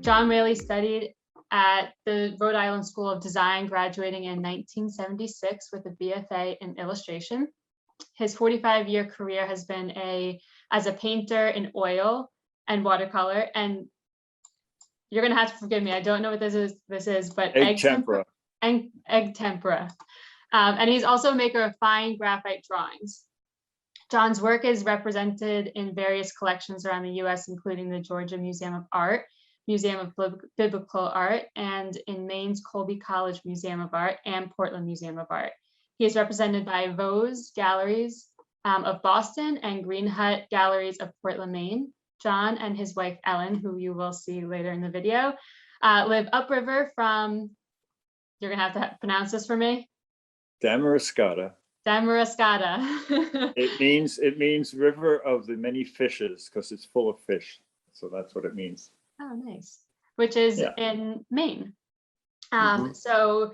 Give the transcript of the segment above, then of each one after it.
John Whalley studied at the Rhode Island School of Design, graduating in 1976 with a BFA in illustration. His 45-year career has been as a painter in oil and watercolor. And you're gonna have to forgive me, I don't know what this is, but egg tempera. Egg tempera. And he's also a maker of fine graphite drawings. John's work is represented in various collections around the US, including the Georgia Museum of Art, Museum of Biblical Art, and in Maine's Colby College Museum of Art and Portland Museum of Art. He is represented by Vose Galleries of Boston and Green Hut Galleries of Portland, Maine. John and his wife, Ellen, who you will see later in the video, live upriver from, you're gonna have to pronounce this for me. Damariscotta. Damariscotta. It means river of the many fishes because it's full of fish. So that's what it means. Oh, nice. Which is in Maine. So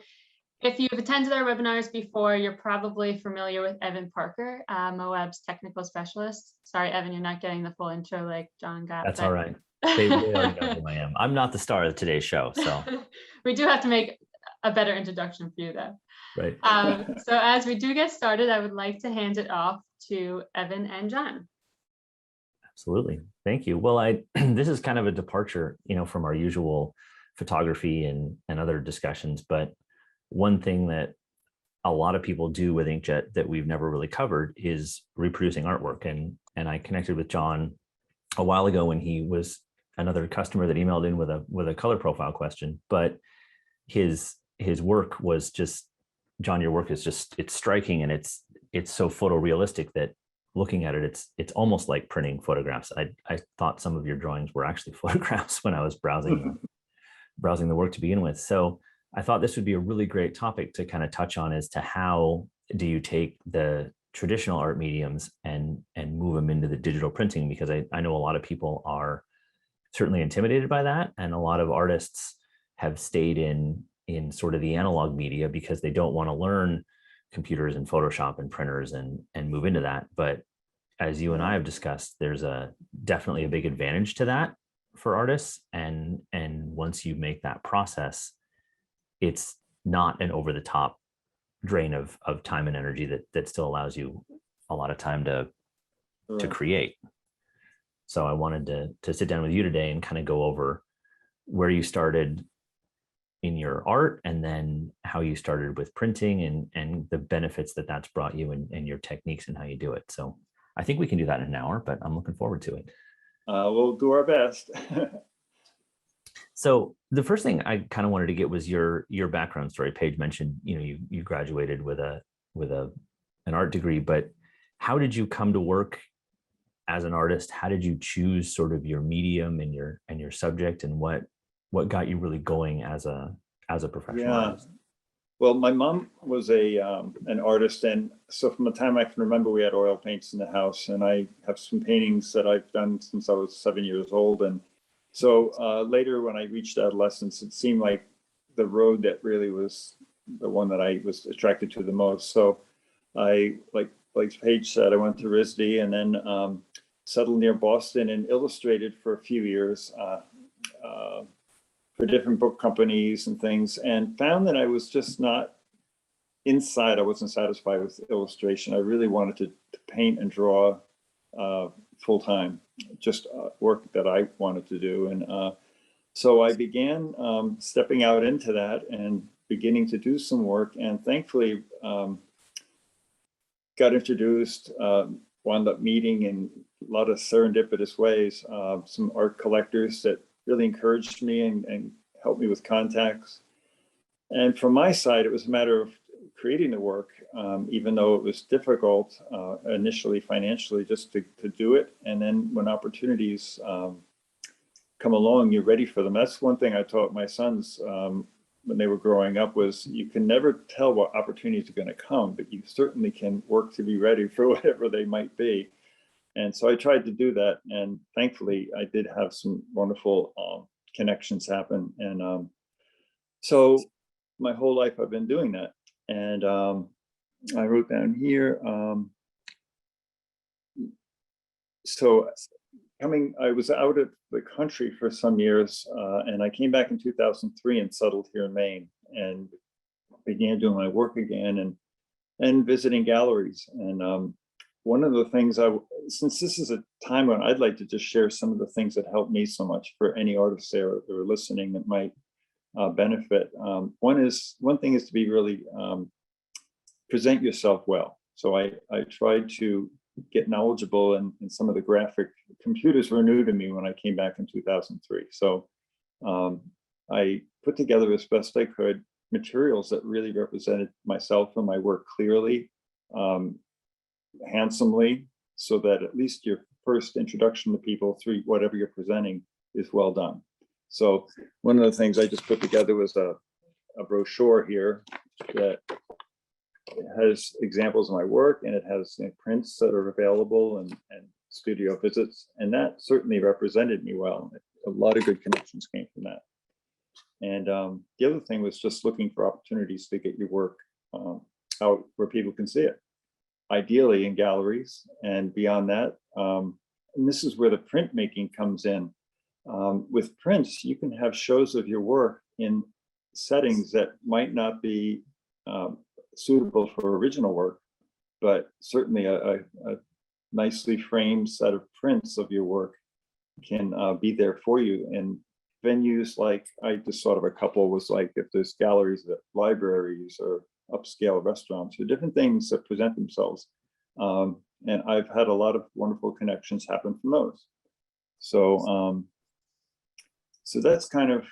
if you've attended our webinars before, you're probably familiar with Evan Parker, Moab's technical specialist. Sorry, Evan, you're not getting the full intro like John got. That's all right. They already know who I am. I'm not the star of today's show, so. We do have to make a better introduction for you, though. Right. So as we do get started, I would like to hand it off to Evan and John. Absolutely. Thank you. Well, this is kind of a departure, from our usual photography and other discussions, but one thing that a lot of people do with inkjet that we've never really covered is reproducing artwork. And I connected with John a while ago when he was another customer that emailed in with a color profile question, but his work was just, John, your work is just, it's striking, and it's so photorealistic that looking at it, it's almost like printing photographs. I thought some of your drawings were actually photographs when I was browsing the work to begin with. So I thought this would be a really great topic to kind of touch on as to how do you take the traditional art mediums and move them into the digital printing, because I know a lot of people are certainly intimidated by that. And a lot of artists have stayed in sort of the analog media because they don't want to learn computers and Photoshop and printers and move into that. But as you and I have discussed, there's definitely a big advantage to that for artists. And once you make that process, it's not an over the top drain of time and energy that still allows you a lot of time to create. So I wanted to sit down with you today and kind of go over where you started in your art, and then how you started with printing and the benefits that's brought you, and your techniques and how you do it. So I think we can do that in an hour, but I'm looking forward to it. We'll do our best. So the first thing I kind of wanted to get was your background story. Paige mentioned, you graduated with an art degree, but how did you come to work as an artist? How did you choose sort of your medium and your subject, and what got you really going as a professional artist? Well, my mom was an artist, and so from the time I can remember, we had oil paints in the house, and I have some paintings that I've done since I was 7 years old. And so later, when I reached adolescence, it seemed like the road that really was the one that I was attracted to the most. So I, like Paige said, I went to RISD and then settled near Boston and illustrated for a few years for different book companies and things, and found that I was just not inside. I wasn't satisfied with illustration. I really wanted to paint and draw full time, just work that I wanted to do. And so I began stepping out into that and beginning to do some work, and thankfully got introduced, wound up meeting in a lot of serendipitous ways, some art collectors that really encouraged me and helped me with contacts. And from my side, it was a matter of creating the work, even though it was difficult initially financially just to do it. And then when opportunities come along, you're ready for them. That's one thing I taught my sons when they were growing up, was you can never tell what opportunities are going to come, but you certainly can work to be ready for whatever they might be. And so I tried to do that, and thankfully I did have some wonderful connections happen. And so my whole life I've been doing that. And I wrote down here, so I was out of the country for some years, and I came back in 2003 and settled here in Maine and began doing my work again and visiting galleries. And one of the things since this is a time when I'd like to just share some of the things that helped me so much for any artists there that are listening that might benefit. One thing is to be really present yourself well. So I tried to get knowledgeable in some of the graphic. Computers were new to me when I came back in 2003. So I put together as best I could materials that really represented myself and my work clearly, handsomely, so that at least your first introduction to people through whatever you're presenting is well done. So one of the things I just put together was a brochure here that has examples of my work, and it has prints that are available and studio visits, and that certainly represented me well. A lot of good connections came from that. And the other thing was just looking for opportunities to get your work out where people can see it, ideally in galleries, and beyond that. And this is where the printmaking comes in. With prints, you can have shows of your work in settings that might not be suitable for original work, but certainly a nicely framed set of prints of your work can be there for you. And venues like, I just thought of a couple, was like if there's galleries at libraries or upscale restaurants or different things that present themselves. And I've had a lot of wonderful connections happen from those. So, so that's kind of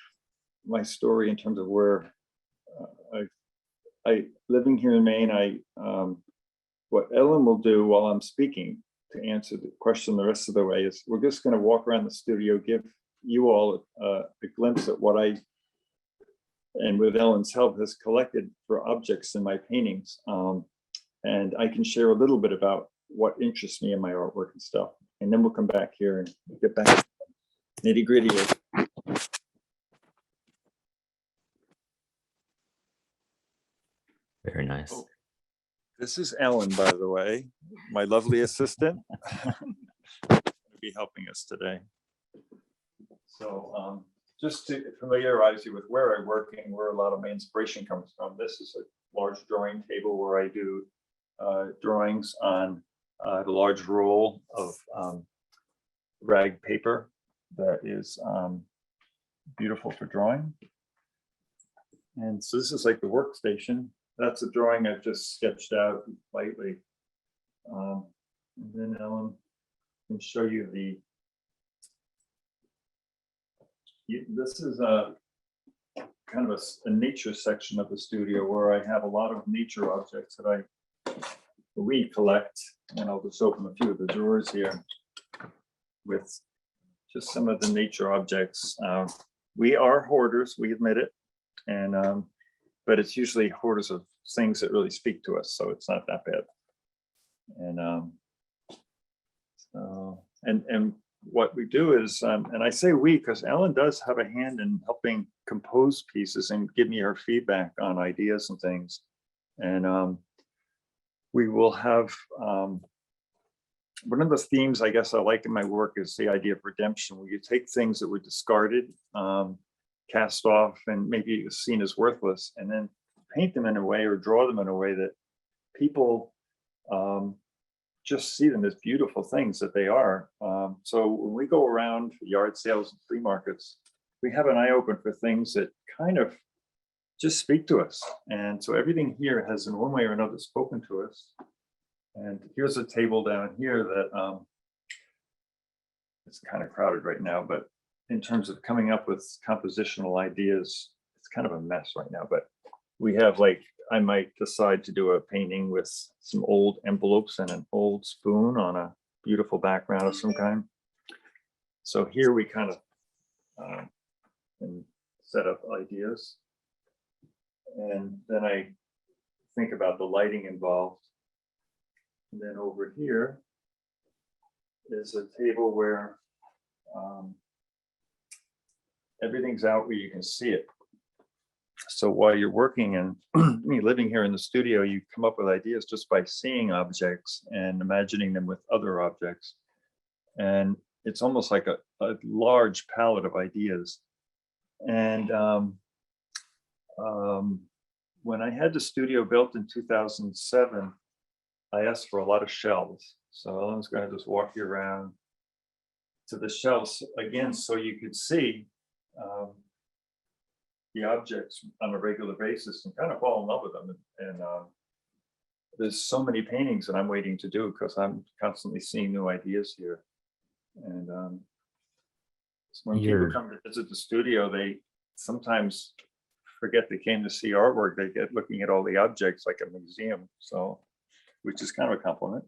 my story in terms of where I living here in Maine. What Ellen will do while I'm speaking to answer the question the rest of the way is we're just going to walk around the studio, give you all a glimpse at what I, and with Ellen's help, has collected for objects in my paintings. And I can share a little bit about what interests me in my artwork and stuff. And then we'll come back here and get back to the nitty-gritty of it. Very nice. Oh, this is Ellen, by the way, my lovely assistant. Will be helping us today. So just to familiarize you with where I work and where a lot of my inspiration comes from, this is a large drawing table where I do drawings on the large roll of rag paper that is beautiful for drawing. And so this is like the workstation. That's a drawing I've just sketched out lightly. And then Ellen can show you this is a kind of a nature section of the studio where I have a lot of nature objects that we collect. And I'll just open a few of the drawers here with just some of the nature objects. We are hoarders, we admit it. And but it's usually hoarders of things that really speak to us, so it's not that bad. And and what we do is, and I say we because Ellen does have a hand in helping compose pieces and give me her feedback on ideas and things. And we will have one of the themes I guess I like in my work is the idea of redemption, where you take things that were discarded, cast off, and maybe seen as worthless, and then paint them in a way or draw them in a way that people just see them as beautiful things that they are. So when we go around yard sales and flea markets, we have an eye open for things that kind of just speak to us. And so everything here has in one way or another spoken to us. And here's a table down here that it's kind of crowded right now, but in terms of coming up with compositional ideas, it's kind of a mess right now, but we have, like, I might decide to do a painting with some old envelopes and an old spoon on a beautiful background of some kind. So here we kind of can set up ideas. And then I think about the lighting involved. And then over here is a table where everything's out where you can see it. So while you're working and living here in the studio, you come up with ideas just by seeing objects and imagining them with other objects. And it's almost like a large palette of ideas. And when I had the studio built in 2007, I asked for a lot of shelves. So Ellen's going to just walk you around to the shelves again, so you could see the objects on a regular basis and kind of fall in love with them. And there's so many paintings that I'm waiting to do because I'm constantly seeing new ideas here. And when people come to visit the studio, they sometimes forget they came to see artwork. They get looking at all the objects like a museum, so which is kind of a compliment.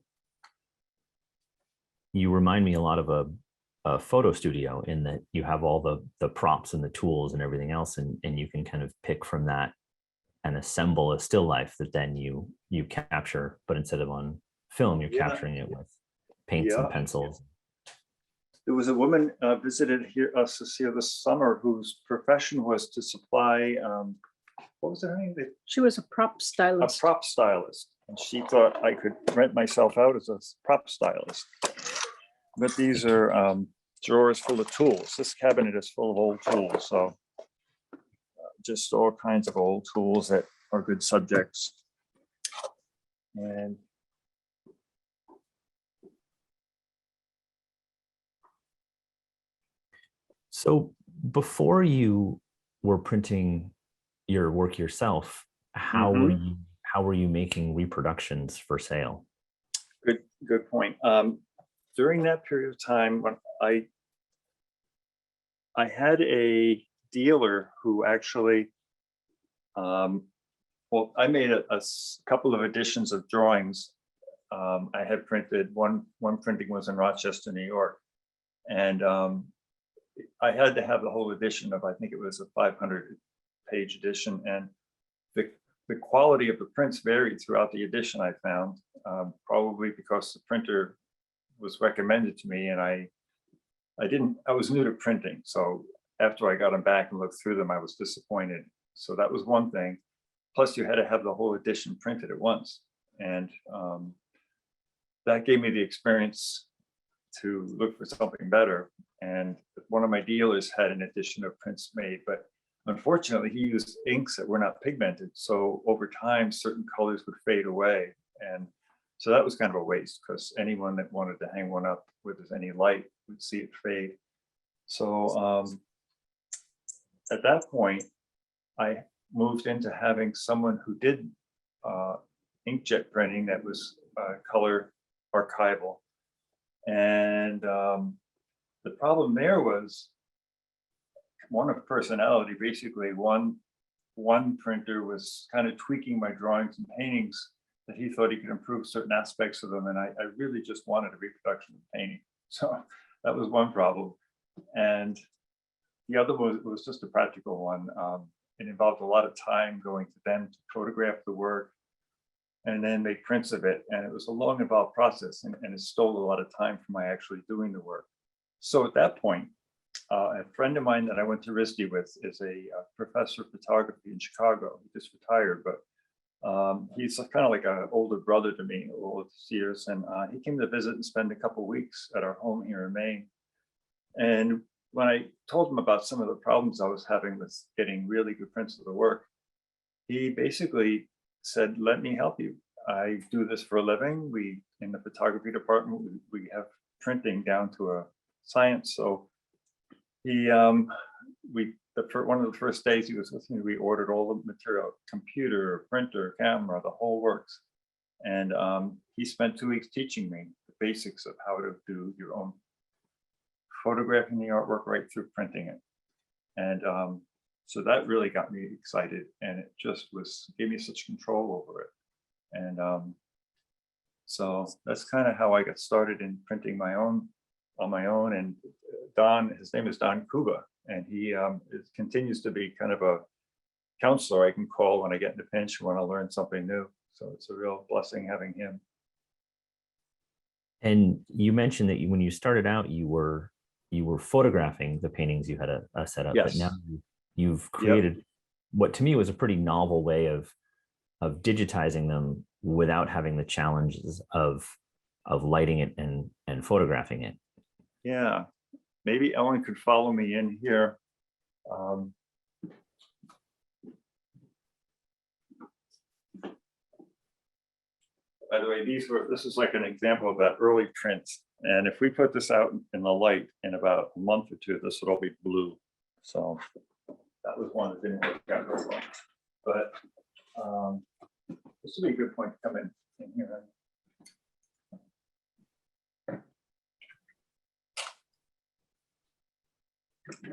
You remind me a lot of a photo studio in that you have all the props and the tools and everything else, and you can kind of pick from that and assemble a still life that then you capture, but instead of on film, you're capturing it with paints and pencils. There was a woman visited us here this summer whose profession was to supply, what was her name? She was a prop stylist. A prop stylist. And she thought I could rent myself out as a prop stylist. But these are drawers full of tools. This cabinet is full of old tools. So just all kinds of old tools that are good subjects. And so before you were printing your work yourself, how were you making reproductions for sale? Good point. During that period of time, when I had a dealer who actually, well, I made a couple of editions of drawings. I had printed one printing was in Rochester, New York, and I had to have the whole edition of, I think it was a 500-page edition, and the quality of the prints varied throughout the edition, I found, probably because the printer was recommended to me, and I was new to printing. So after I got them back and looked through them, I was disappointed. So that was one thing. Plus you had to have the whole edition printed at once. And that gave me the experience to look for something better. And one of my dealers had an edition of prints made, but unfortunately he used inks that were not pigmented. So over time, certain colors would fade away. And so that was kind of a waste, because anyone that wanted to hang one up with any light would see it fade. So at that point, I moved into having someone who did inkjet printing that was color archival. And the problem there was one of personality. Basically, one printer was kind of tweaking my drawings and paintings that he thought he could improve certain aspects of them. And I really just wanted a reproduction of painting. So that was one problem. And the other was just a practical one. It involved a lot of time going to them to photograph the work and then make prints of it. And it was a long, involved process, and it stole a lot of time from my actually doing the work. So at that point, a friend of mine that I went to RISD with is a professor of photography in Chicago. He just retired, but he's kind of like an older brother to me, over the years. And he came to visit and spend a couple of weeks at our home here in Maine. And when I told him about some of the problems I was having with getting really good prints of the work, he basically said, "Let me help you. I do this for a living. We, in the photography department, we have printing down to a science." So he, one of the first days he was with me, we ordered all the material, computer, printer, camera, the whole works. And he spent 2 weeks teaching me the basics of how to do your own photographing the artwork right through printing it. And so that really got me excited, and it just gave me such control over it. And so that's kind of how I got started in printing on my own. And Don, his name is Don Kuba, and he continues to be kind of a counselor I can call when I get in a pinch and want to learn something new. So it's a real blessing having him. And you mentioned that when you started out, you were photographing the paintings you had a setup, Yes. But now you've created what to me was a pretty novel way of digitizing them without having the challenges of lighting it and photographing it. Yeah, maybe Ellen could follow me in here. By the way, this is like an example of that early print. And if we put this out in the light in about a month or two, this would all be blue. So that was one that didn't work out very well. But this would be a good point to come in here.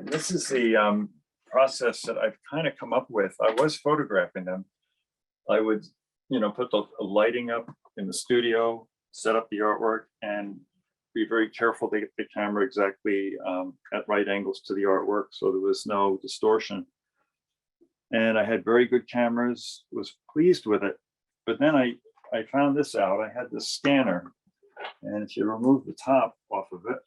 This is the process that I've kind of come up with. I was photographing them. I would, put the lighting up in the studio, set up the artwork, and be very careful to get the camera exactly at right angles to the artwork, so there was no distortion. And I had very good cameras, was pleased with it. But then I found this out. I had this scanner, and if you remove the top off of it,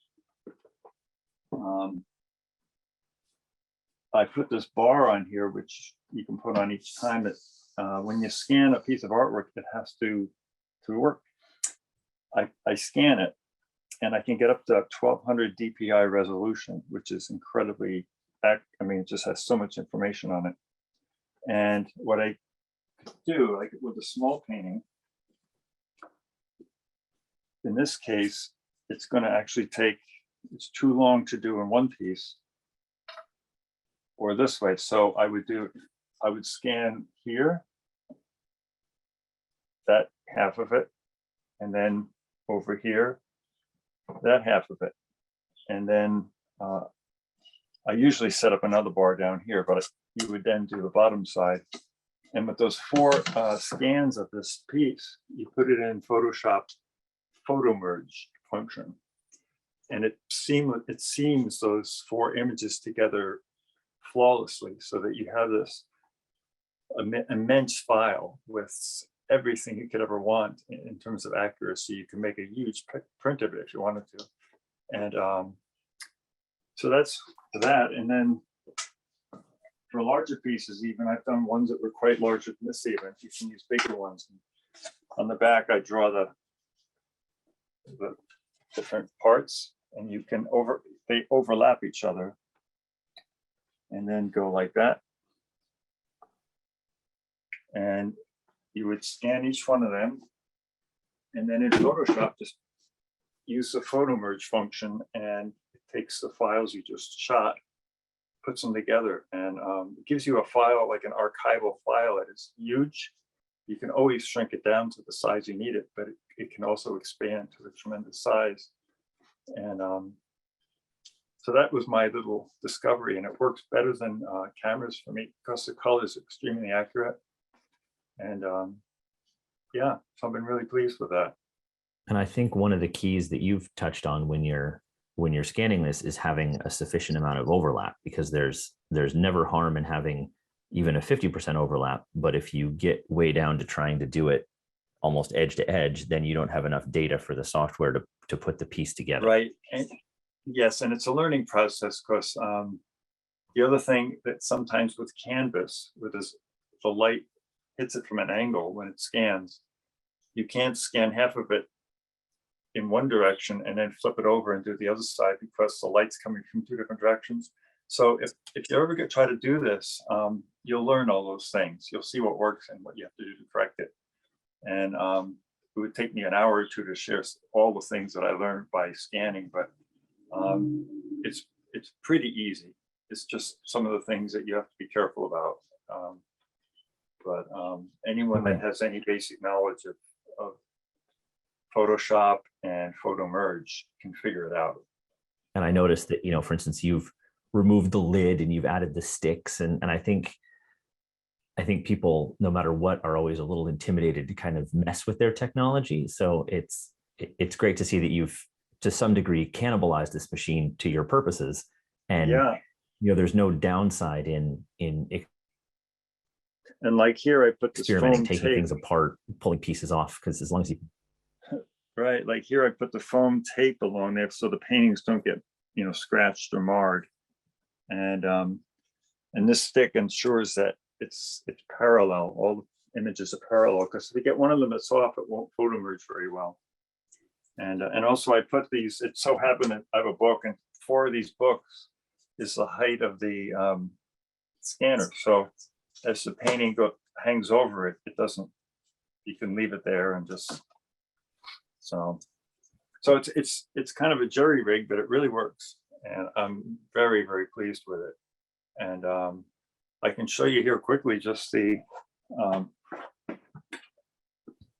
I put this bar on here, which you can put on each time that when you scan a piece of artwork, it has to work. I scan it, and I can get up to 1200 DPI resolution, which is incredibly, it just has so much information on it. And what I do, like with a small painting, in this case, it's going to actually it's too long to do in one piece or this way. So I would scan here, that half of it, and then over here, that half of it. And then I usually set up another bar down here, but you would then do the bottom side. And with those 4 scans of this piece, you put it in Photoshop photo merge function. And it seams those 4 images together flawlessly, so that you have this immense file with everything you could ever want in terms of accuracy. You can make a huge print of it if you wanted to. And so that's that. And then for larger pieces, even I've done ones that were quite larger than this even. You can use bigger ones. And on the back, I draw the different parts, and you can they overlap each other. And then go like that. And you would scan each one of them. And then in Photoshop, just use the photo merge function, and it takes the files you just shot, puts them together, and it gives you a file, like an archival file that is huge. You can always shrink it down to the size you need it, but it can also expand to a tremendous size. And so that was my little discovery, and it works better than cameras for me because the color is extremely accurate. And yeah, so I've been really pleased with that. And I think one of the keys that you've touched on when you're scanning this is having a sufficient amount of overlap, because there's never harm in having even a 50% overlap. But if you get way down to trying to do it almost edge to edge, then you don't have enough data for the software to put the piece together. Right. And yes, and it's a learning process, because the other thing that sometimes with Canvas, the light hits it from an angle when it scans, you can't scan half of it in one direction and then flip it over and do the other side, because the light's coming from 2 different directions. So if you ever try to do this, you'll learn all those things. You'll see what works and what you have to do to correct it. And it would take me an hour or 2 to share all the things that I learned by scanning, but it's pretty easy. It's just some of the things that you have to be careful about. But anyone that has any basic knowledge of Photoshop and photo merge can figure it out. And I noticed that, for instance, you've removed the lid and you've added the sticks. And I think people, no matter what, are always a little intimidated to kind of mess with their technology. So it's great to see that you've, to some degree, cannibalized this machine to your purposes. And yeah, there's no downside in and like here, I put this experimenting, foam taking tape. things apart, pulling pieces off, because as long as you Right, like here, I put the foam tape along there so the paintings don't get, scratched or marred. And this stick ensures that it's parallel. All the images are parallel, because if you get one of them that's off, it won't photo merge very well. And also I put these, it so happened that I have a book, and 4 of these books is the height of the scanner. So as the painting hangs over it, it doesn't, you can leave it there and just, so it's kind of a jury rig, but it really works. And I'm very, very pleased with it. And I can show you here quickly just the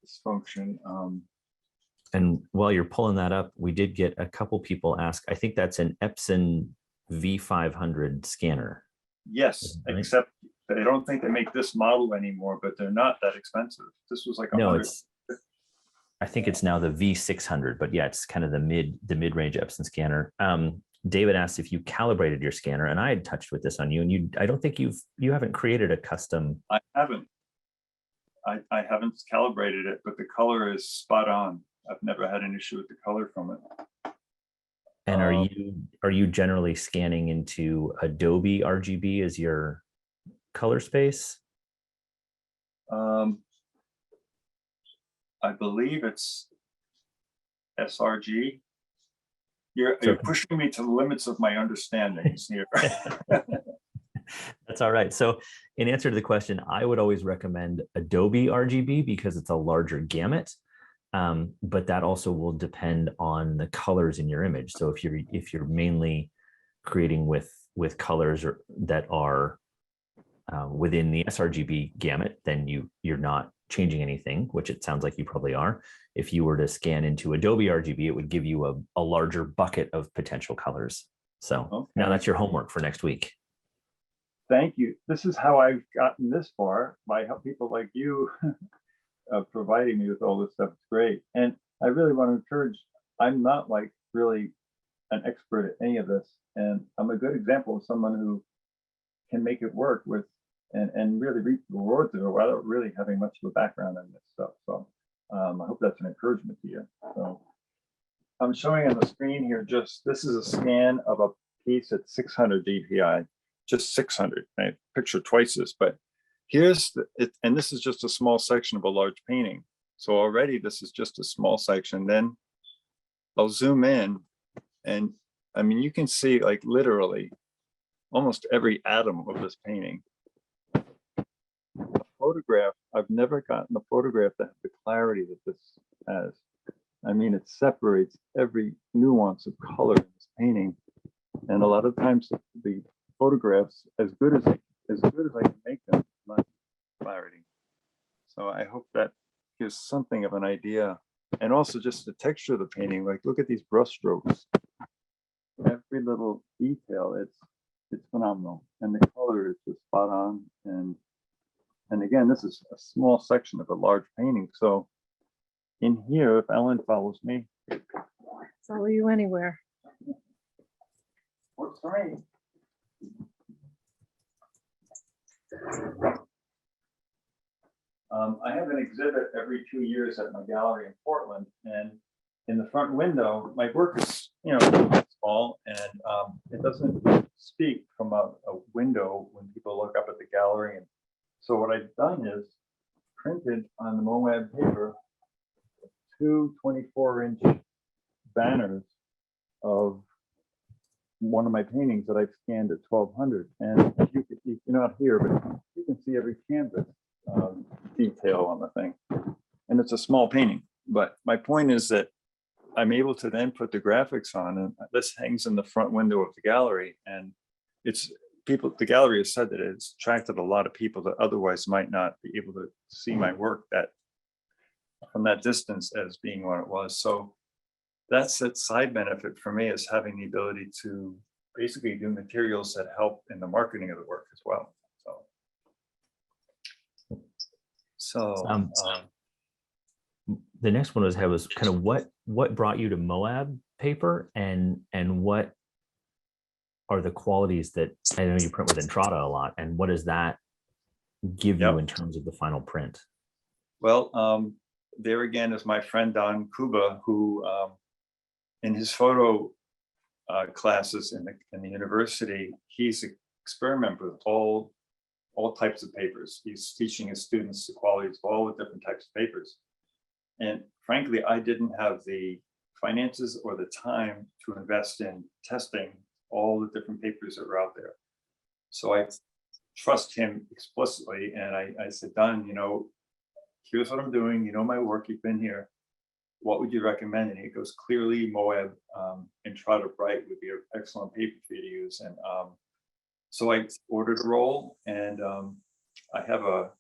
this function. And while you're pulling that up, we did get a couple people ask, I think that's an Epson V500 scanner. Yes, Right. except I don't think they make this model anymore, but they're not that expensive. This was like No, 100. I think it's now the V600, but yeah, it's kind of the mid-range Epson scanner. David asked if you calibrated your scanner, and I had touched with this on you, and I don't think you haven't created a custom. I haven't. I haven't calibrated it, but the color is spot on. I've never had an issue with the color from it. And are you generally scanning into Adobe RGB as your color space? I believe it's SRG. You're pushing me to the limits of my understandings here. That's all right. So in answer to the question, I would always recommend Adobe RGB because it's a larger gamut. But that also will depend on the colors in your image. So if you're mainly creating with colors that are within the sRGB gamut, then you're not changing anything, which it sounds like you probably are. If you were to scan into Adobe RGB, it would give you a larger bucket of potential colors. So okay. Now that's your homework for next week. Thank you. This is how I've gotten this far, by how people like you providing me with all this stuff. It's great. And I really want to encourage, I'm not like really an expert at any of this. And I'm a good example of someone who can make it work with and really reap the rewards of it without really having much of a background in this stuff. So I hope that's an encouragement to you. So I'm showing on the screen here, this is a scan of a piece at 600 dpi, just 600. I picture twice this, but here's and this is just a small section of a large painting. So already this is just a small section. Then I'll zoom in, and I mean, you can see like literally almost every atom of this painting. The photograph, I've never gotten a photograph that has the clarity that this has. I mean, it separates every nuance of color in this painting. And a lot of times the photographs, as good as I can make them, not clarity. So I hope that gives something of an idea. And also just the texture of the painting, like look at these brush strokes. Every little detail, it's phenomenal. And the color is just spot on. And again, this is a small section of a large painting. So in here, if Ellen follows me. Follow you anywhere. Works for me. I have an exhibit every 2 years at my gallery in Portland, and in the front window, my work is, small, and it doesn't speak from a window when people look up at the gallery. And so what I've done is printed on the Moab paper 2 24-inch banners of one of my paintings that I've scanned at 1200. And you're not here, but you can see every canvas detail on the thing. And it's a small painting. But my point is that I'm able to then put the graphics on, and this hangs in the front window of the gallery. And the gallery has said that it's attracted a lot of people that otherwise might not be able to see my work from that distance as being what it was. So that's that side benefit for me, is having the ability to basically do materials that help in the marketing of the work as well. So the next one was kind of what brought you to Moab Paper, and what are the qualities that I know you print with Entrada a lot, and what does that give you in terms of the final print? Well, there again is my friend Don Kuba, who in his photo classes in the university, he's experimented with all types of papers. He's teaching his students the qualities of all the different types of papers. And frankly, I didn't have the finances or the time to invest in testing all the different papers that are out there. So I trust him explicitly, and I said, Don, you know, here's what I'm doing. You know my work. You've been here. What would you recommend? And he goes, clearly Moab and Trotter Bright would be an excellent paper for you to use. And so I ordered a roll, and I have a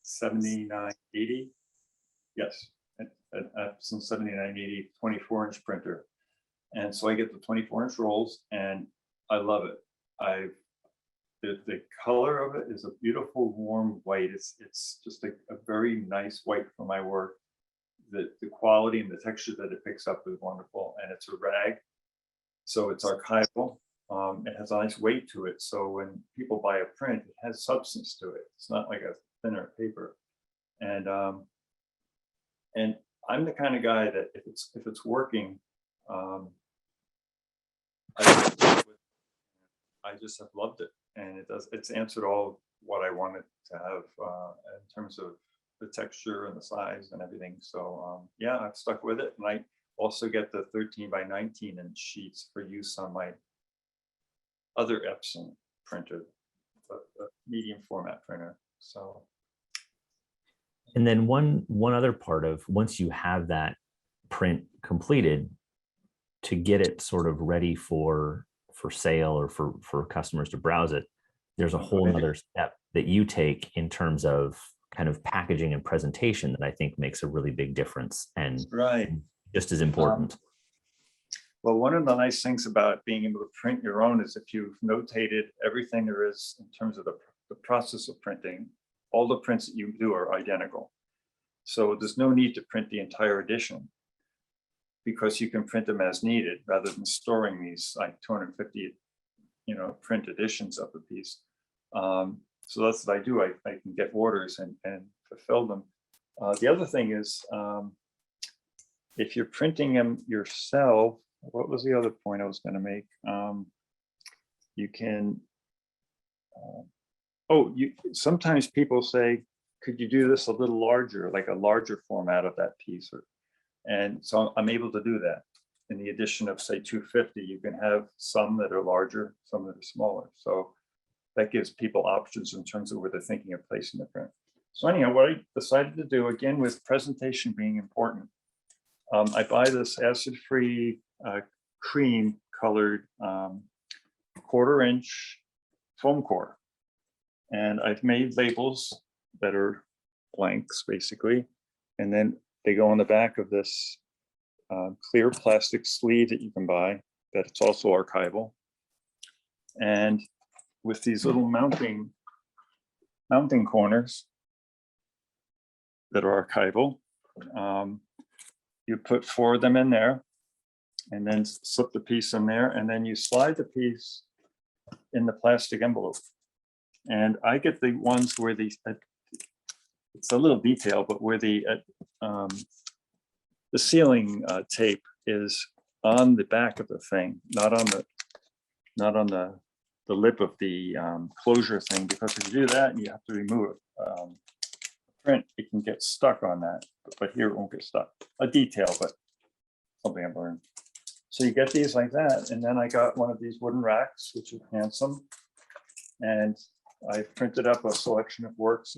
7980. Yes, since 7980 24-inch printer. And so I get the 24-inch rolls, and I love it. The color of it is a beautiful warm white. It's just a very nice white for my work. The quality and the texture that it picks up is wonderful, and it's a rag, so it's archival. It has a nice weight to it, so when people buy a print, it has substance to it. It's not like a thinner paper. And I'm the kind of guy that if it's working, I just have loved it, and it's answered all what I wanted to have in terms of the texture and the size and everything. So yeah, I've stuck with it, and I also get the 13 by 19 inch sheets for use on my other Epson printer, the medium format printer. So. And then one other part of, once you have that print completed, to get it sort of ready for sale or for customers to browse it, there's a whole other step that you take in terms of kind of packaging and presentation that I think makes a really big difference, and Right, just as important. well, one of the nice things about being able to print your own is if you've notated everything there is in terms of the process of printing, all the prints that you do are identical. So there's no need to print the entire edition, because you can print them as needed rather than storing these like 250, print editions of the piece. So that's what I do. I can get orders and fulfill them. The other thing is, if you're printing them yourself, what was the other point I was going to make? You can, sometimes people say, could you do this a little larger, like a larger format of that piece? And so I'm able to do that. In the addition of, say, 250, you can have some that are larger, some that are smaller. So that gives people options in terms of where they're thinking of placing the print. So anyhow, what I decided to do, again, with presentation being important, I buy this acid-free cream colored 1/4 inch foam core. And I've made labels that are blanks, basically. And then they go on the back of this clear plastic sleeve that you can buy, that it's also archival. And with these little mounting corners that are archival, you put 4 of them in there, and then slip the piece in there, and then you slide the piece in the plastic envelope. And I get the ones where it's a little detail, but where the sealing tape is on the back of the thing, not on the lip of the closure thing, because if you do that and you have to remove print, it can get stuck on that, but here it won't get stuck. A detail, but something I've learned. So you get these like that, and then I got one of these wooden racks, which is handsome, and I printed up a selection of works.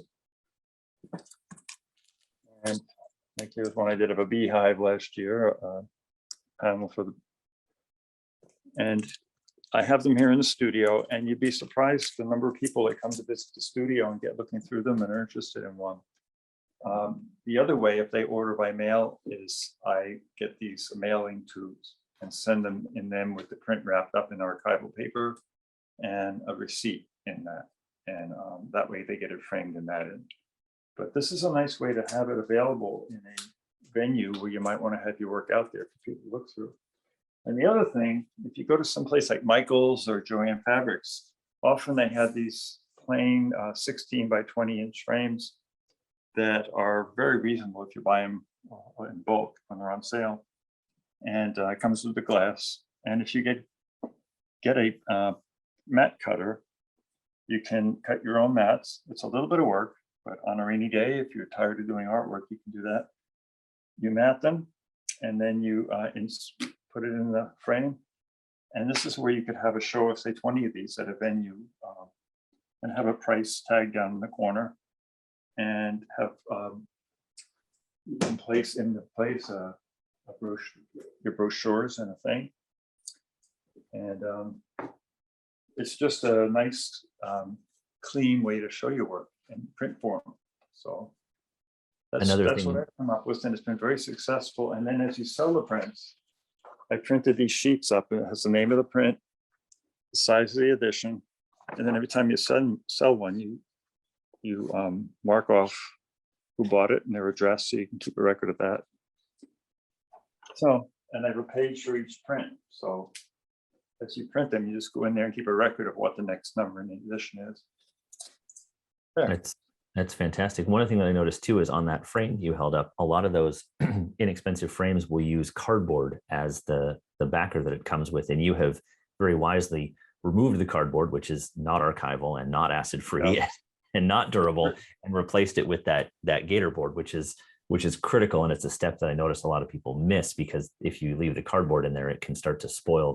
And like here's one I did of a beehive last year, panel for the, and I have them here in the studio, and you'd be surprised the number of people that come to visit the studio and get looking through them and are interested in one. The other way, if they order by mail, is I get these mailing tubes and send them in them with the print wrapped up in archival paper and a receipt in that. And that way they get it framed in that end. But this is a nice way to have it available in a venue where you might want to have your work out there for people to look through. And the other thing, if you go to some place like Michael's or Joanne Fabrics, often they have these plain 16 by 20 inch frames that are very reasonable if you buy them in bulk when they're on sale. And it comes with the glass. And if you get a mat cutter, you can cut your own mats. It's a little bit of work, but on a rainy day, if you're tired of doing artwork, you can do that. You mat them, and then you put it in the frame. And this is where you could have a show of, say, 20 of these at a venue, and have a price tag down in the corner, and have you can place in the place a brochure, your brochures and a thing. And it's just a nice, clean way to show your work in print form. So that's what I've come up with, and it's been very successful. And then as you sell the prints, I printed these sheets up, and it has the name of the print, the size of the edition, and then every time you sell one, you mark off who bought it and their address, so you can keep a record of that. So, and I have a page for each print. So as you print them, you just go in there and keep a record of what the next number in the edition is. There. That's fantastic. One thing that I noticed too is on that frame you held up, a lot of those inexpensive frames will use cardboard as the backer that it comes with, and you have very wisely removed the cardboard, which is not archival and not acid free, yeah, and not durable, and replaced it with that gator board, which is critical. And it's a step that I notice a lot of people miss, because if you leave the cardboard in there, it can start to spoil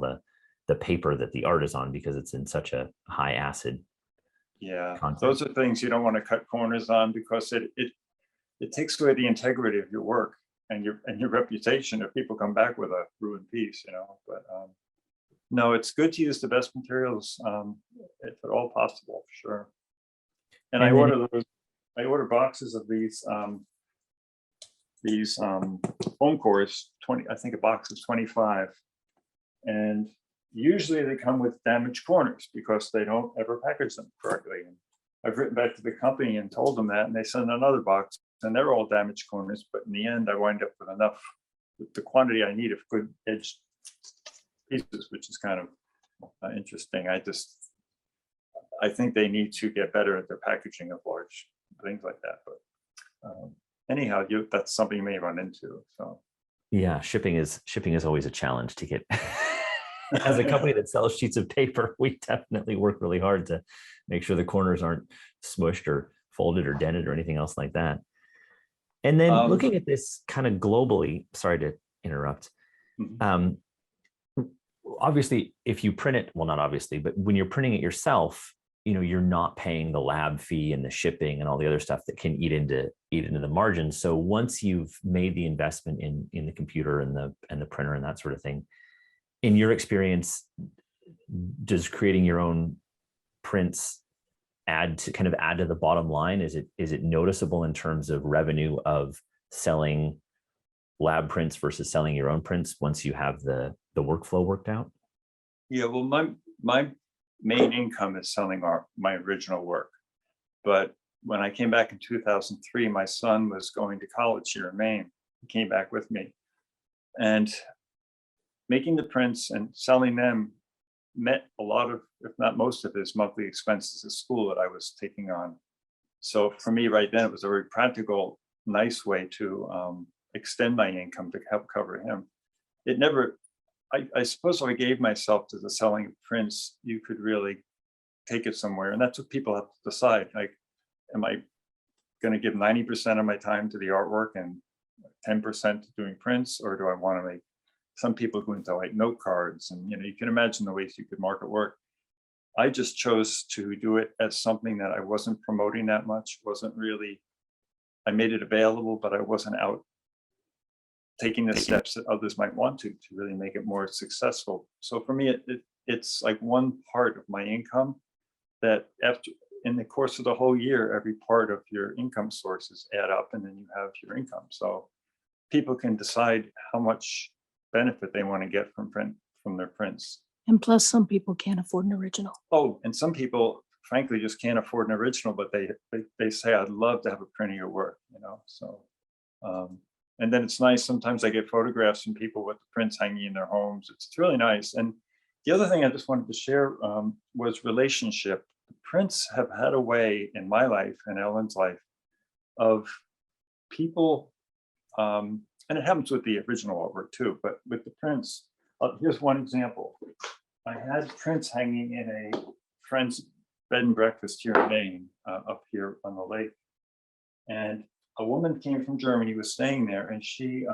the paper that the art is on, because it's in such a high acid. Yeah, content. Those are things you don't want to cut corners on, because it takes away the integrity of your work and your reputation if people come back with a ruined piece, you know. But no, it's good to use the best materials if at all possible, for sure. And I order boxes of these foam cores, 20, I think a box is 25, and usually they come with damaged corners because they don't ever package them correctly. And I've written back to the company and told them that, and they send another box, and they're all damaged corners. But in the end, I wind up with enough, with the quantity I need of good edged pieces, which is kind of interesting. I think they need to get better at their packaging of large things like that. But anyhow, that's something you may run into. So yeah, shipping is always a challenge to get. As a company that sells sheets of paper, we definitely work really hard to make sure the corners aren't smushed or folded or dented or anything else like that. And then looking at this kind of globally, sorry to interrupt. Obviously, if you print it, well, not obviously, but when you're printing it yourself, you know, you're not paying the lab fee and the shipping and all the other stuff that can eat into the margin. So once you've made the investment in the computer and the printer and that sort of thing, in your experience, does creating your own prints add to the bottom line? Is it noticeable in terms of revenue of selling lab prints versus selling your own prints once you have the workflow worked out? Yeah, well, my main income is selling my original work. But when I came back in 2003, my son was going to college here in Maine. He came back with me, and making the prints and selling them met a lot of, if not most of, his monthly expenses at school that I was taking on. So for me right then, it was a very practical, nice way to extend my income to help cover him. It never, I suppose if I gave myself to the selling of prints, you could really take it somewhere. And that's what people have to decide. Like, am I going to give 90% of my time to the artwork and 10% to doing prints, or do I want to make, some people go into like note cards, and you can imagine the ways you could market work. I just chose to do it as something that I wasn't promoting that much, wasn't really, I made it available, but I wasn't out taking the steps that others might want to really make it more successful. So for me, it's like one part of my income that after, in the course of the whole year, every part of your income sources add up, and then you have your income. So people can decide how much benefit they want to get from their prints. And plus, some people can't afford an original. Oh, and some people, frankly, just can't afford an original, but they say, I'd love to have a print of your work, So, and then it's nice. Sometimes I get photographs from people with the prints hanging in their homes. It's really nice. And the other thing I just wanted to share was relationship. The prints have had a way in my life and Ellen's life of people, and it happens with the original artwork too, but with the prints, here's one example. I had prints hanging in a friend's bed and breakfast here in Maine, up here on the lake. And a woman came from Germany, was staying there, and she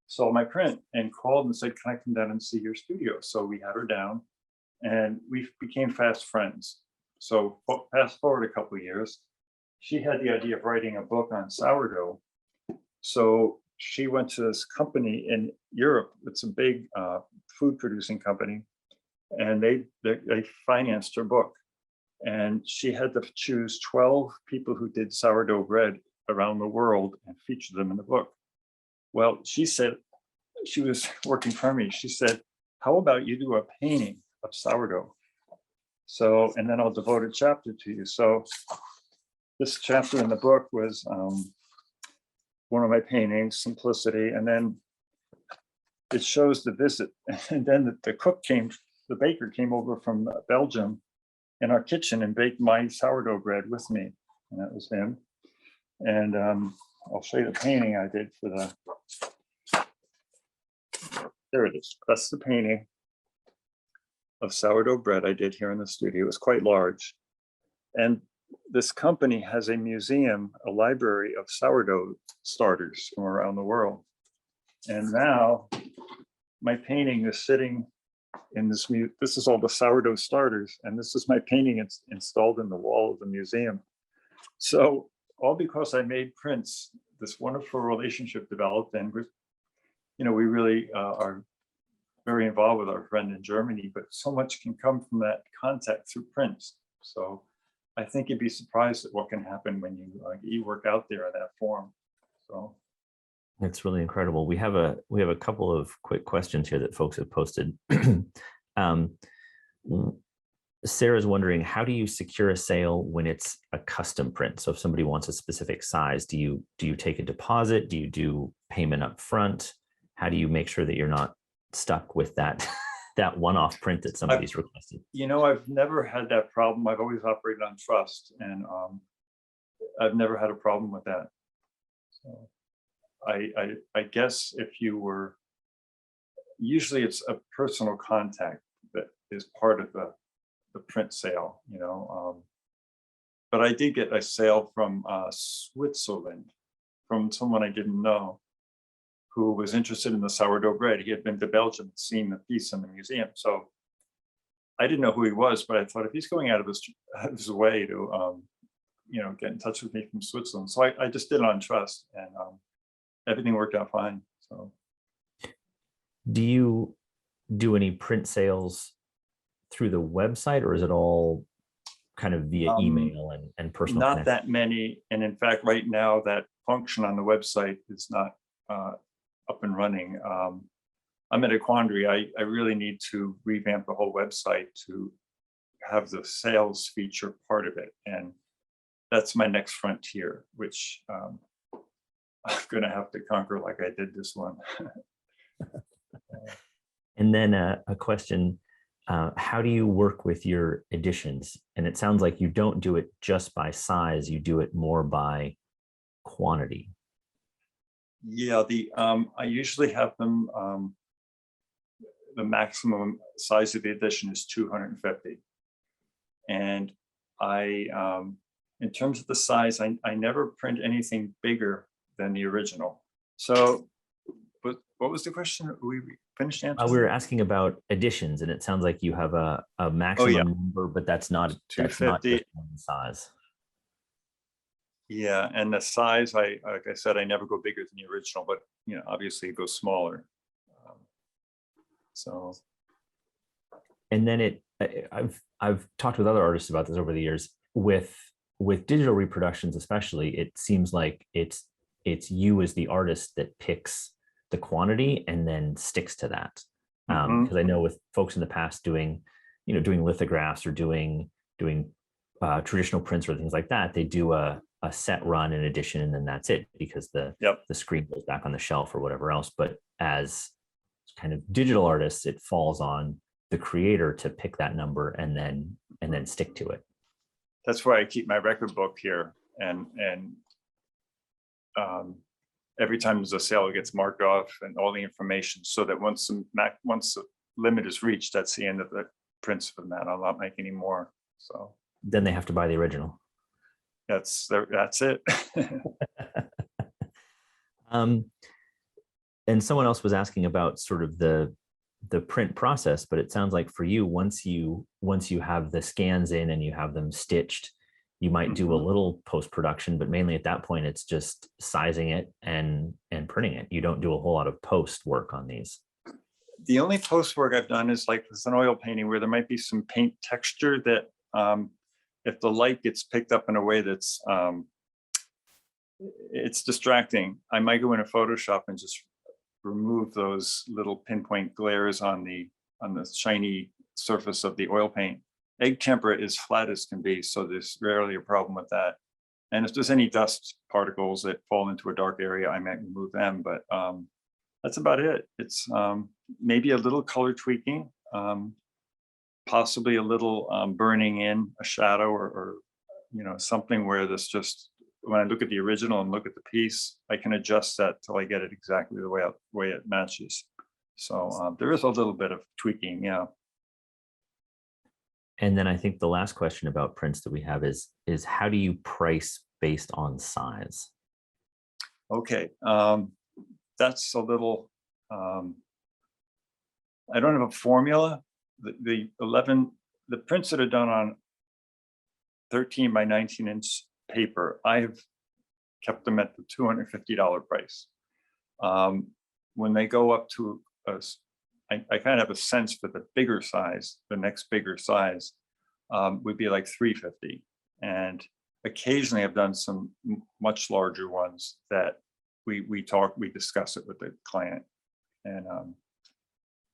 saw my print and called and said, can I come down and see your studio? So we had her down and we became fast friends. So fast forward a couple of years, she had the idea of writing a book on sourdough. So she went to this company in Europe. It's a big food producing company, and they financed her book. And she had to choose 12 people who did sourdough bread around the world and feature them in the book. Well, she said, she was working for me. She said, how about you do a painting of sourdough? So, and then I'll devote a chapter to you. So this chapter in the book was one of my paintings, Simplicity. And then it shows the visit. And then the cook came, the baker came over from Belgium in our kitchen and baked my sourdough bread with me. And that was him. And I'll show you the painting I did for the, there it is. That's the painting of sourdough bread I did here in the studio. It was quite large. And this company has a museum, a library of sourdough starters from around the world. And now my painting is sitting in this, this is all the sourdough starters. And this is my painting. It's installed in the wall of the museum. So all because I made prints, this wonderful relationship developed, and we really are very involved with our friend in Germany, but so much can come from that contact through prints. So I think you'd be surprised at what can happen when you work out there in that form. So it's really incredible. We have a couple of quick questions here that folks have posted. Sarah's wondering, how do you secure a sale when it's a custom print? So if somebody wants a specific size, do you take a deposit? Do you do payment up front? How do you make sure that you're not stuck with that that one-off print that somebody's requested? I've never had that problem. I've always operated on trust, and I've never had a problem with that. So I guess if you were, usually it's a personal contact that is part of the print sale, but I did get a sale from Switzerland from someone I didn't know, who was interested in the sourdough bread. He had been to Belgium and seen the piece in the museum. So I didn't know who he was, but I thought if he's going out of his way to, get in touch with me from Switzerland. So I just did it on trust, and everything worked out fine. So, do you do any print sales through the website, or is it all kind of via email and personal Not connection? that many. And in fact, right now that function on the website is not up and running. I'm in a quandary. I really need to revamp the whole website to have the sales feature part of it. And that's my next frontier, which I'm going to have to conquer like I did this one. And then a question, how do you work with your editions? And it sounds like you don't do it just by size, you do it more by quantity. Yeah, I usually have them, the maximum size of the edition is 250. And in terms of the size, I never print anything bigger than the original. So, but what was the question? We finished answering? We were asking about editions, and it sounds like you have a maximum number, but that's not 250. Just one size. Yeah, and the size, like I said, I never go bigger than the original, but obviously it goes smaller. So, and then I've talked with other artists about this over the years. With digital reproductions, especially, it seems like it's you as the artist that picks the quantity and then sticks to that. Because I know with folks in the past doing lithographs or doing traditional prints or things like that, they do a set run in edition, and then that's it, because the screen goes back on the shelf or whatever else. But as kind of digital artists, it falls on the creator to pick that number and then stick to it. That's why I keep my record book here, and every time there's a sale, it gets marked off and all the information, so that once the limit is reached, that's the end of the prints for that. I'll not make any more. So then they have to buy the original. That's it. and someone else was asking about sort of the print process, but it sounds like for you, once you have the scans in and you have them stitched, you might do a little post-production, but mainly at that point, it's just sizing it and printing it. You don't do a whole lot of post work on these. The only post work I've done is like with an oil painting where there might be some paint texture that if the light gets picked up in a way that's it's distracting, I might go into Photoshop and just remove those little pinpoint glares on the shiny surface of the oil paint. Egg tempera is flat as can be, so there's rarely a problem with that. And if there's any dust particles that fall into a dark area, I might remove them, but that's about it. It's maybe a little color tweaking, possibly a little burning in a shadow or something where this just, when I look at the original and look at the piece, I can adjust that till I get it exactly the way it matches. So there is a little bit of tweaking, yeah. And then I think the last question about prints that we have is how do you price based on size? Okay, that's a little, I don't have a formula. The prints that are done on 13 by 19 inch paper, I've kept them at the $250 price. When they go up to I kind of have a sense for the bigger size, the next bigger size would be like $350. And occasionally I've done some much larger ones that we discuss it with the client. And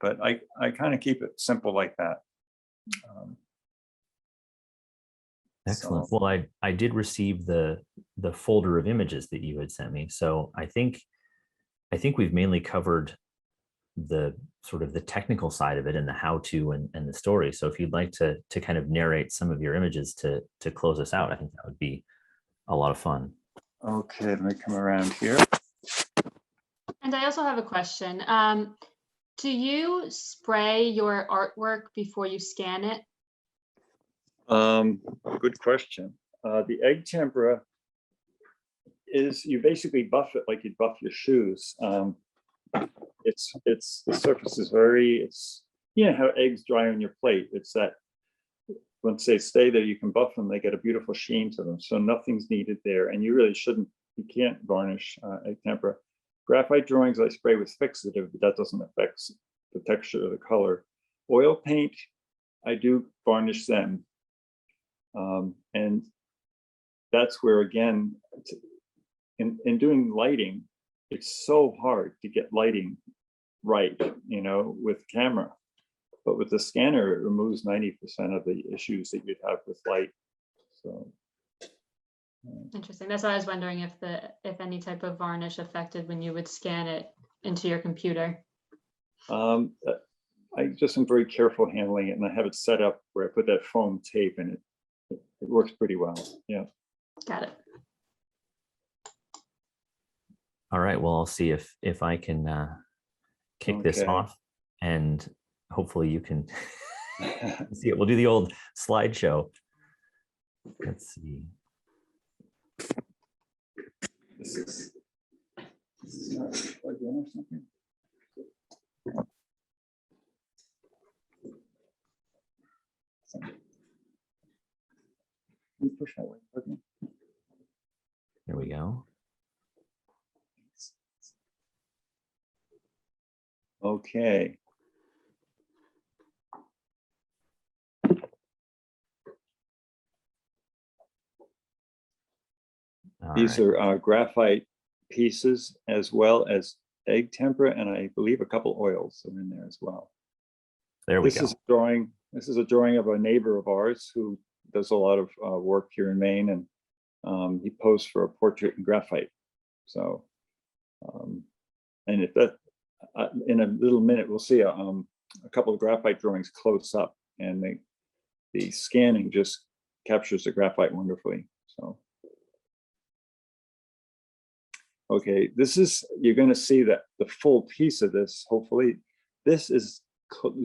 but I kind of keep it simple like that. Excellent. So. Well, I did receive the folder of images that you had sent me. So I think we've mainly covered the sort of the technical side of it and the how-to and the story. So if you'd like to kind of narrate some of your images to close us out, I think that would be a lot of fun. Okay, let me come around here. And I also have a question. Do you spray your artwork before you scan it? Good question. The egg tempera is, you basically buff it like you'd buff your shoes. It's the surface is it's how eggs dry on your plate. It's that once they stay there, you can buff them, they get a beautiful sheen to them. So nothing's needed there. And you really shouldn't, you can't varnish egg tempera. Graphite drawings I spray with fixative, but that doesn't affect the texture or the color. Oil paint, I do varnish them. And that's where, again, in doing lighting, it's so hard to get lighting right, with camera. But with the scanner, it removes 90% of the issues that you'd have with light. So Interesting. That's why I was wondering if any type of varnish affected when you would scan it into your computer. I just am very careful handling it, and I have it set up where I put that foam tape in it. It works pretty well. Yeah. Got it. All right. Well, I'll see if I can kick this off, and hopefully you can see it. We'll do the old slideshow. Let's see. This is not plugged in or something. Can you push that way? Okay. Here we go. Okay. These are graphite pieces as well as egg tempera, and I believe a couple oils are in there as well. There we go. This is a drawing of a neighbor of ours who does a lot of work here in Maine, and he posed for a portrait in graphite. So, and if that, in a little minute, we'll see a couple of graphite drawings close up, and the scanning just captures the graphite wonderfully. So. Okay, you're going to see that the full piece of this, hopefully. This is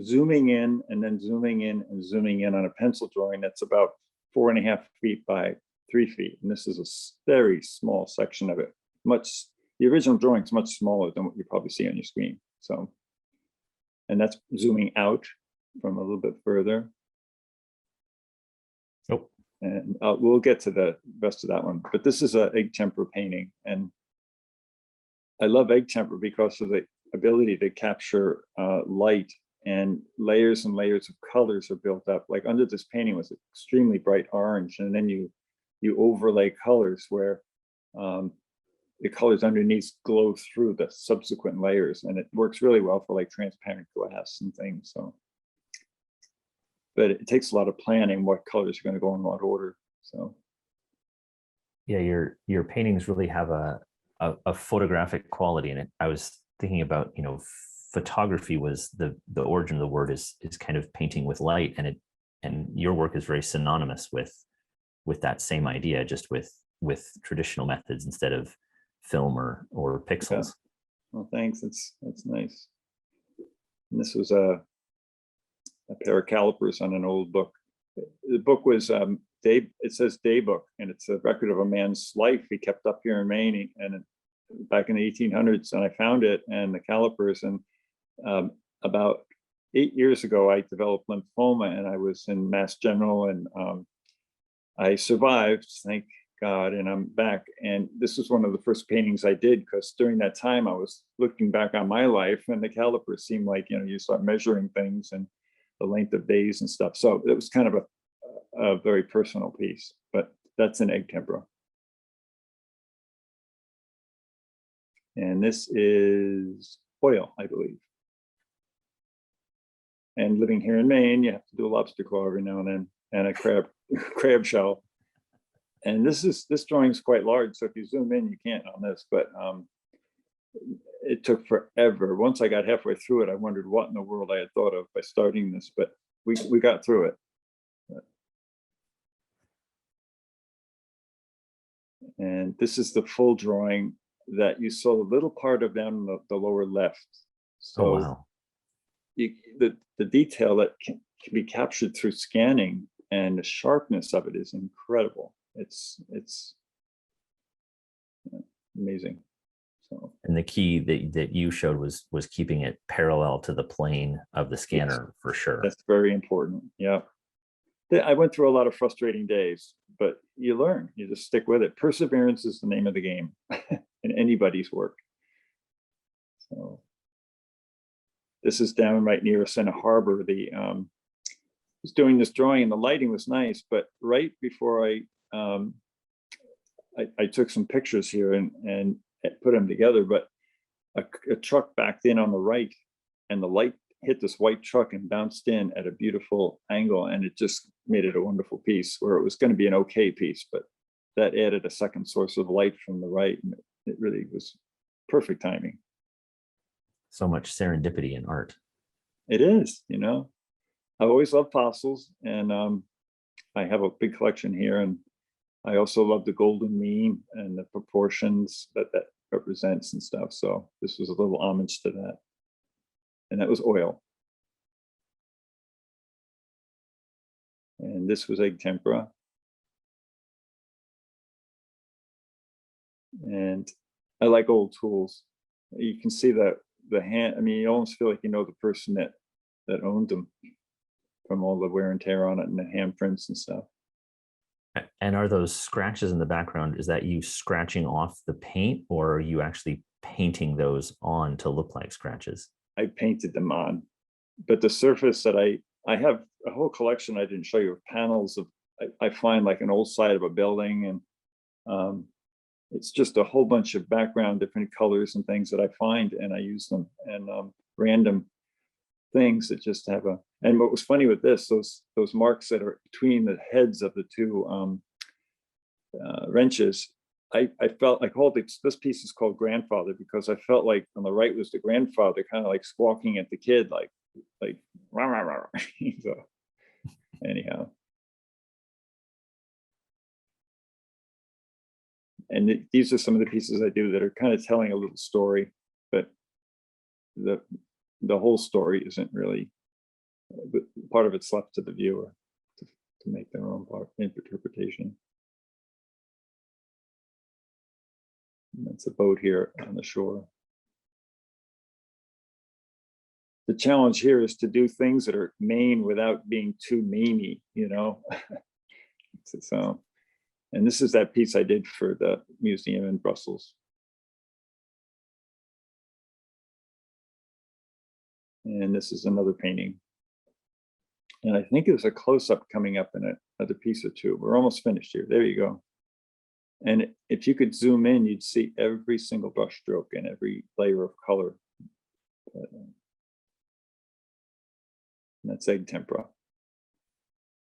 zooming in and then zooming in and zooming in on a pencil drawing that's about 4.5 feet by 3 feet. And this is a very small section of it, much the original drawing is much smaller than what you probably see on your screen. So, and that's zooming out from a little bit further. Oh, And we'll get to the rest of that one. But this is a egg tempera painting, and I love egg tempera because of the ability to capture light, and layers and layers of colors are built up. Like under this painting was extremely bright orange, and then you overlay colors where the colors underneath glow through the subsequent layers, and it works really well for like transparent glass and things. So, but it takes a lot of planning what colors are going to go in what order. So yeah, your paintings really have a photographic quality in it. I was thinking about, you know, photography was the origin of the word is kind of painting with light, and your work is very synonymous with that same idea, just with traditional methods instead of film or pixels. yeah. Well, thanks. That's nice. And this was a pair of calipers on an old book. The book was it says day book, and it's a record of a man's life he kept up here in Maine, and back in the 1800s. And I found it and the calipers, and about 8 years ago I developed lymphoma, and I was in Mass General, and I survived, thank God, and I'm back. And this was one of the first paintings I did, because during that time I was looking back on my life, and the calipers seemed like, you know, you start measuring things and the length of days and stuff. So it was kind of a very personal piece, but that's an egg tempera. And this is oil, I believe. And living here in Maine, you have to do a lobster claw every now and then, and a crab shell. And this drawing is quite large, so if you zoom in, you can't on this, but it took forever. Once I got halfway through it, I wondered what in the world I had thought of by starting this, but we got through it. And this is the full drawing that you saw a little part of down the lower left. So Oh, wow. the detail that can be captured through scanning, and the sharpness of it is incredible. It's amazing. So, And the key that you showed was keeping it parallel to the plane of the scanner, for sure. that's very important. Yeah. I went through a lot of frustrating days, but you learn, you just stick with it. Perseverance is the name of the game in anybody's work. So this is down right near us in a harbor. I was doing this drawing and the lighting was nice, but right before I took some pictures here and put them together, but a truck backed in on the right, and the light hit this white truck and bounced in at a beautiful angle, and it just made it a wonderful piece, where it was going to be an okay piece, but that added a second source of light from the right, and it really was perfect timing. So much serendipity in art. It is, you know. I've always loved fossils, and I have a big collection here, and I also love the golden mean and the proportions that represents and stuff. So this was a little homage to that. And that was oil. And this was egg tempera. And I like old tools. You can see that the hand, I mean, you almost feel like you know the person that owned them, from all the wear and tear on it and the handprints and stuff. And are those scratches in the background, is that you scratching off the paint, or are you actually painting those on to look like scratches? I painted them on, but the surface that I have a whole collection I didn't show you of panels of, I find like an old side of a building, and it's just a whole bunch of background, different colors and things that I find, and I use them, and random things that just have a, and what was funny with this, those marks that are between the heads of the two wrenches, I felt like, oh, this piece is called Grandfather, because I felt like on the right was the grandfather, kind of like squawking at the kid, like rah, rah, rah. So anyhow, and these are some of the pieces I do that are kind of telling a little story, but the whole story isn't really, part of it's left to the viewer to make their own part interpretation. And that's a boat here on the shore. The challenge here is to do things that are Maine without being too Maine-y, you know? So, and this is that piece I did for the museum in Brussels. And this is another painting. And I think there's a close-up coming up in another piece or two. We're almost finished here. There you go. And if you could zoom in, you'd see every single brush stroke and every layer of color. But, that's egg tempera.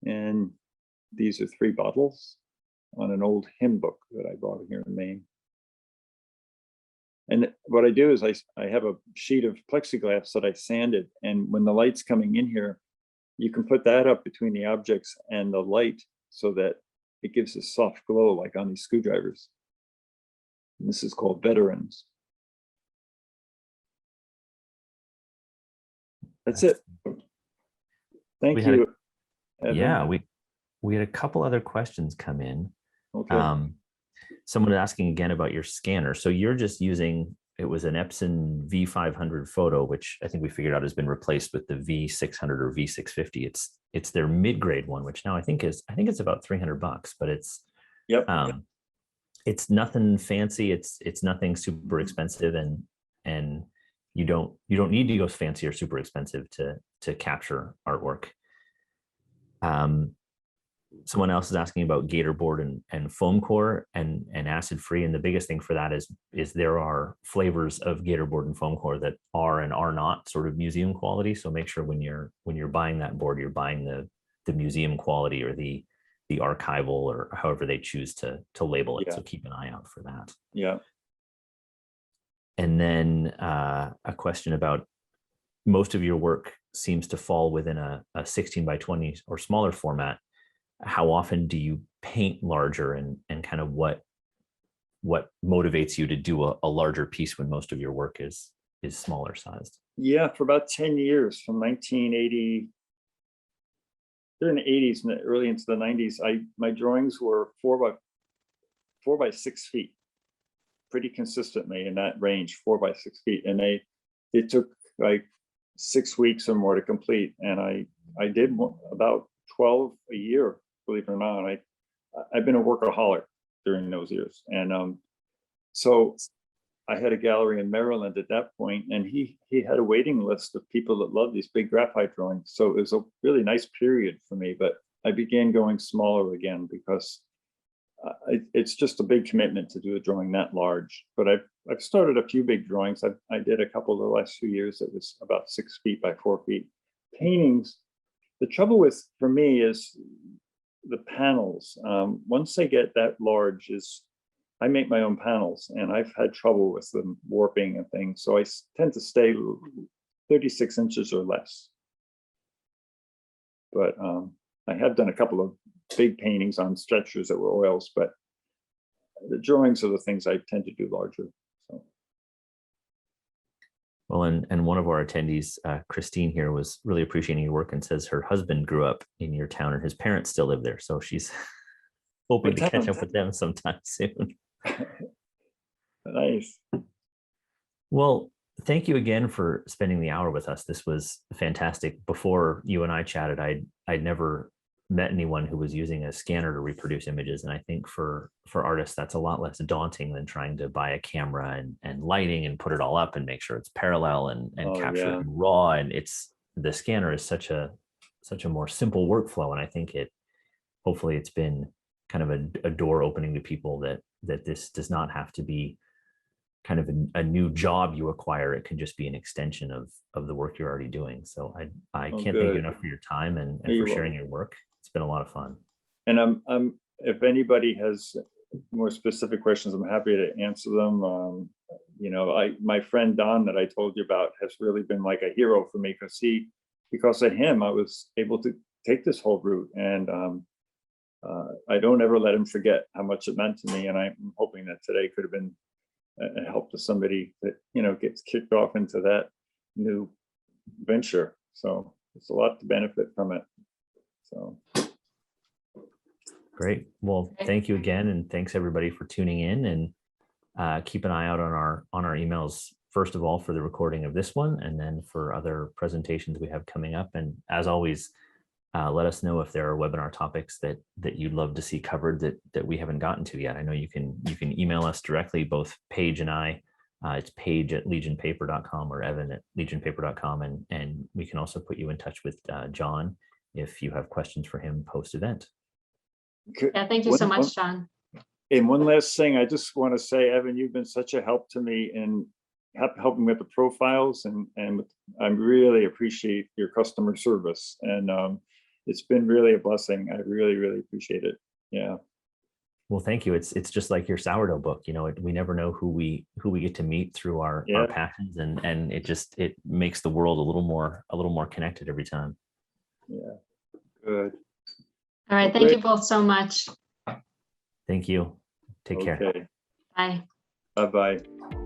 And these are 3 bottles on an old hymn book that I bought here in Maine. And what I do is I have a sheet of plexiglass that I sanded. And when the light's coming in here, you can put that up between the objects and the light so that it gives a soft glow like on these screwdrivers. And this is called Veterans. That's it. Thank you. Evan. Yeah, we had a couple other questions come in. Okay. Someone asking again about your scanner. So you're just using, it was an Epson V500 photo, which I think we figured out has been replaced with the V600 or V650. It's their mid-grade one, which now I think it's about $300, but it's it's nothing fancy. It's nothing super expensive, and you don't need to go fancy or super expensive to capture artwork. Someone else is asking about Gator board and foam core and acid free, and the biggest thing for that is there are flavors of Gator board and foam core that are and are not sort of museum quality. So make sure when you're buying that board, you're buying the museum quality or the archival or however they choose to label it. Yeah. So keep an eye out for that. Yeah. And then a question about most of your work seems to fall within a 16 by 20 or smaller format. How often do you paint larger, and kind of what motivates you to do a larger piece when most of your work is smaller sized? Yeah, for about 10 years, from 1980, during the 80s and early into the 90s, my drawings were 4 by 6 feet, pretty consistently in that range, 4 by 6 feet, and it took like 6 weeks or more to complete, and I did about 12 a year. Believe it or not, I've been a workaholic during those years, and so I had a gallery in Maryland at that point, and he had a waiting list of people that loved these big graphite drawings. So it was a really nice period for me. But I began going smaller again because it's just a big commitment to do a drawing that large. But I've started a few big drawings. I did a couple the last few years that was about 6 feet by 4 feet. Paintings. The trouble for me is the panels. Once they get that large, I make my own panels, and I've had trouble with them warping and things. So I tend to stay 36 inches or less. But I have done a couple of big paintings on stretchers that were oils, but the drawings are the things I tend to do larger. So. Well, and one of our attendees, Christine here, was really appreciating your work and says her husband grew up in your town and his parents still live there. So she's hoping to catch up with them sometime soon. Nice. Well, thank you again for spending the hour with us. This was fantastic. Before you and I chatted, I'd never met anyone who was using a scanner to reproduce images. And I think for artists, that's a lot less daunting than trying to buy a camera and lighting and put it all up and make sure it's parallel and capture it in raw. And the scanner is such a more simple workflow. And I think hopefully it's been kind of a door opening to people that this does not have to be kind of a new job you acquire. It can just be an extension of the work you're already doing. So I can't thank you enough for your time and for sharing your work. It's been a lot of fun. And if anybody has more specific questions, I'm happy to answer them. My friend Don that I told you about has really been like a hero for me because of him, I was able to take this whole route, and I don't ever let him forget how much it meant to me. And I'm hoping that today could have been a help to somebody that gets kicked off into that new venture. So there's a lot to benefit from it. So great. Well, thank you again, and thanks everybody for tuning in. keep an eye out on our emails, first of all, for the recording of this one, and then for other presentations we have coming up. And as always, let us know if there are webinar topics that you'd love to see covered that we haven't gotten to yet. I know you can email us directly, both Paige and I. It's paige@legionpaper.com or evan@legionpaper.com. And we can also put you in touch with John if you have questions for him post-event. Yeah, thank you so much, John. And one last thing, I just want to say, Evan, you've been such a help to me in helping with the profiles, and I really appreciate your customer service. And it's been really a blessing. I really, really appreciate it. Yeah. Well, thank you. It's just like your sourdough book. You know, we never know who we get to meet through our passions, and it makes the world a little more connected every time. Yeah. Good. All right. Thank you both so much. Thank you. Take care. Okay. Bye. Bye-bye.